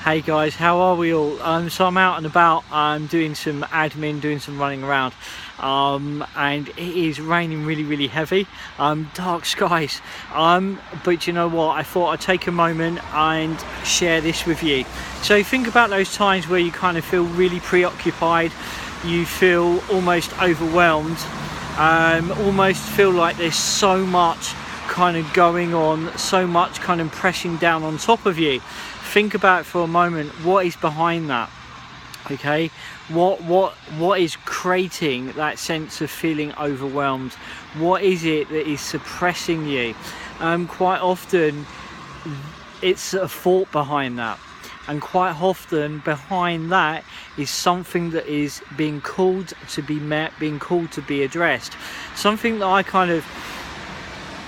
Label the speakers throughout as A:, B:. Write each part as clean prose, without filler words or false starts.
A: Hey guys, how are we all? So I'm out and about, I'm doing some admin, doing some running around, and it is raining really heavy, dark skies, but you know what, I thought I'd take a moment and share this with you. So think about those times where you kind of feel really preoccupied, you feel almost overwhelmed, almost feel like there's so much kind of going on, so much kind of pressing down on top of you. Think about for a moment what is behind that. Okay, what is creating that sense of feeling overwhelmed? What is it that is suppressing you? Quite often it's a thought behind that, and quite often behind that is something that is being called to be met, being called to be addressed. Something that I kind of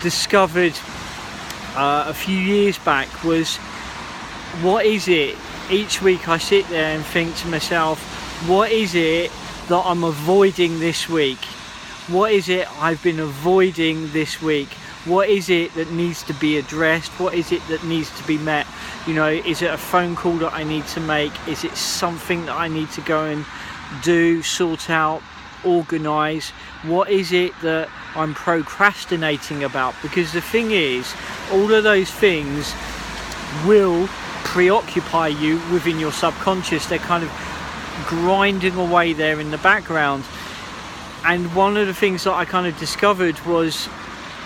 A: discovered a few years back was, what is it? Each week I sit there and think to myself, what is it that I'm avoiding this week? What is it I've been avoiding this week? What is it that needs to be addressed? What is it that needs to be met? You know, is it a phone call that I need to make? Is it something that I need to go and do, sort out, organize? What is it that I'm procrastinating about? Because the thing is, all of those things will preoccupy you within your subconscious. They're kind of grinding away there in the background. And one of the things that I kind of discovered was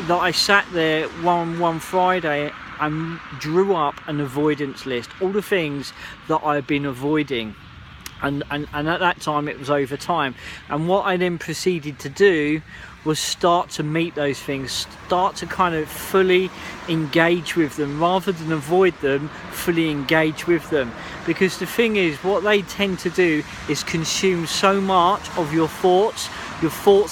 A: that I sat there one Friday and drew up an avoidance list, all the things that I've been avoiding. And at that time it was over time, and what I then proceeded to do was start to meet those things, start to kind of fully engage with them rather than avoid them, fully engage with them. Because the thing is, what they tend to do is consume so much of your thoughts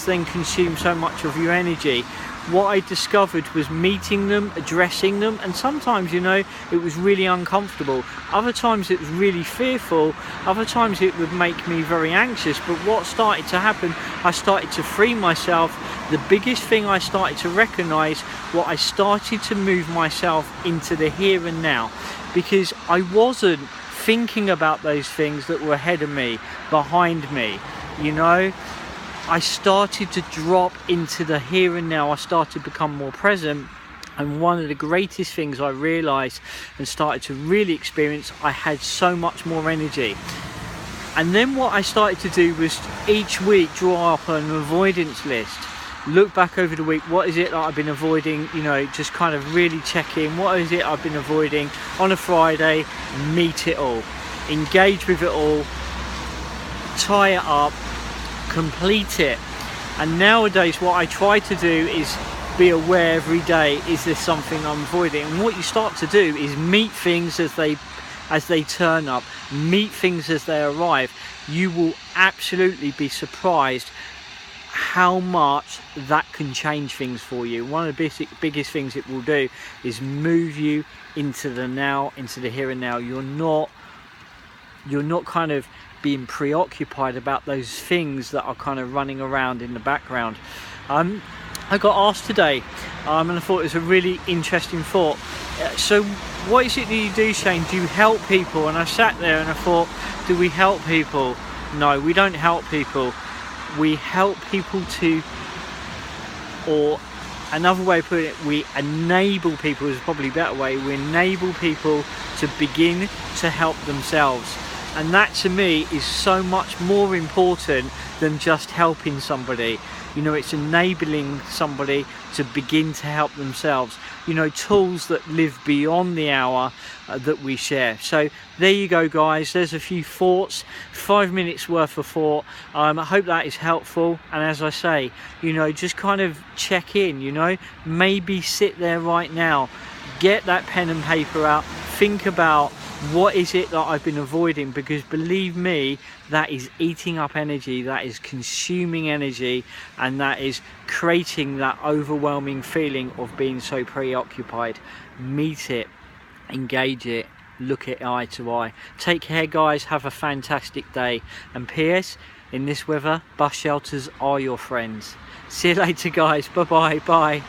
A: then consume so much of your energy. What I discovered was meeting them, addressing them, and sometimes, you know, it was really uncomfortable. Other times it was really fearful. Other times it would make me very anxious. But what started to happen, I started to free myself. The biggest thing I started to recognize, I started to move myself into the here and now, because I wasn't thinking about those things that were ahead of me, behind me, you know. I started to drop into the here and now. I started to become more present, and one of the greatest things I realized and started to really experience, I had so much more energy. And then what I started to do was each week draw up an avoidance list, look back over the week, what is it that I've been avoiding, you know, just kind of really check in, what is it I've been avoiding on a Friday, meet it all, engage with it all, tie it up, complete it. And nowadays what I try to do is be aware every day, is there something I'm avoiding? And what you start to do is meet things as they turn up, meet things as they arrive. You will absolutely be surprised how much that can change things for you. One of the biggest things it will do is move you into the now, into the here and now. You're not kind of being preoccupied about those things that are kind of running around in the background. I got asked today, and I thought it was a really interesting thought. So what is it that you do, Shane? Do you help people? And I sat there and I thought, do we help people? No, we don't help people. We help people to, or another way of putting it, we enable people, is probably a better way. We enable people to begin to help themselves. And that to me is so much more important than just helping somebody. You know, it's enabling somebody to begin to help themselves. You know, tools that live beyond the hour that we share. So there you go, guys. There's a few thoughts, 5 minutes worth of thought. I hope that is helpful. And as I say, you know, just kind of check in, you know, maybe sit there right now, get that pen and paper out, think about, what is it that I've been avoiding? Because believe me, that is eating up energy, that is consuming energy, and that is creating that overwhelming feeling of being so preoccupied. Meet it, engage it, look it eye to eye. Take care, guys. Have a fantastic day. And PS, in this weather, bus shelters are your friends. See you later, guys. Bye.